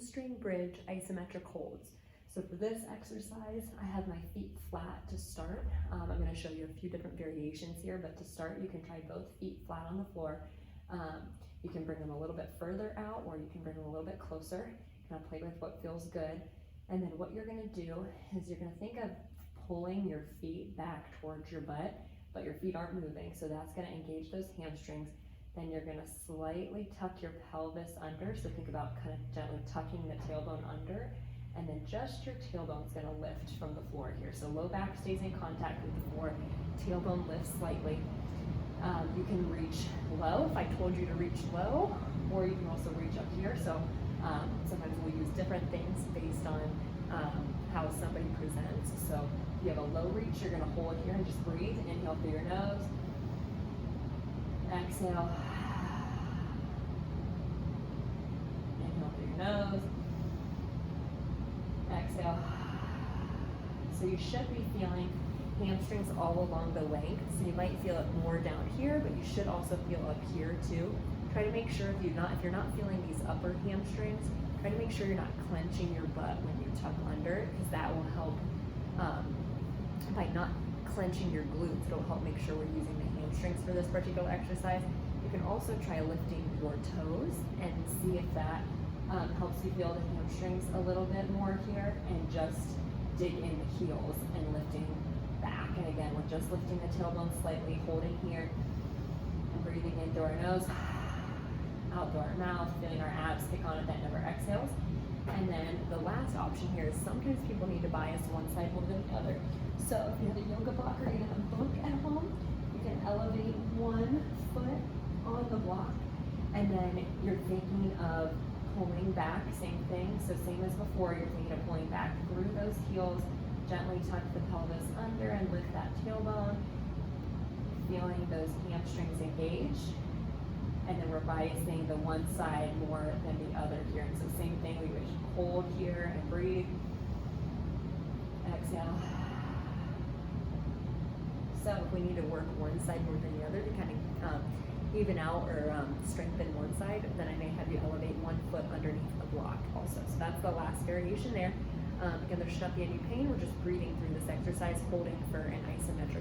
hamstring bridge isometric holds. So for this exercise, I have my feet flat to start. I'm going to show you a few different variations here, but to start, you can try both feet flat on the floor. You can bring them a little bit further out, or you can bring them a little bit closer. Kind of play with what feels good. And then what you're going to do is you're going to think of pulling your feet back towards your butt, but your feet aren't moving, so that's going to engage those hamstrings. Then you're going to slightly tuck your pelvis under, so think about kind of gently tucking the tailbone under, and then just your tailbone is going to lift from the floor here. So low back stays in contact with the floor, tailbone lifts slightly. You can reach low if I told you to reach low, or you can also reach up here. So sometimes we'll use different things based on how somebody presents. So if you have a low reach, you're going to hold here and just breathe. Inhale through your nose. Exhale. Inhale through your nose. Exhale. So you should be feeling hamstrings all along the length. So you might feel it more down here, but you should also feel up here too. Try to make sure if you're not feeling these upper hamstrings, try to make sure you're not clenching your butt when you tuck under, because that will help. By not clenching your glutes, it'll help make sure we're using the hamstrings for this particular exercise. You can also try lifting your toes and see if that helps you feel the hamstrings a little bit more here, and just dig in the heels and lifting back. And again, we're just lifting the tailbone slightly, holding here, and breathing in through our nose, out through our mouth, feeling our abs kick on at the end of our exhales. And then the last option here is sometimes people need to bias one side more than the other. So if you have a yoga block or even a book at home, you can elevate one foot on the block, and then you're thinking of pulling back, same thing. So same as before, you're thinking of pulling back through those heels, gently tuck the pelvis under and lift that tailbone, feeling those hamstrings engage. And then we're biasing the one side more than the other here. And so same thing, we would hold here and breathe. Exhale. So if we need to work one side more than the other to kind of even out or strengthen one side, then I may have you elevate one foot underneath the block also. So that's the last variation there. Again, there should not be any pain. We're just breathing through this exercise, holding for an isometric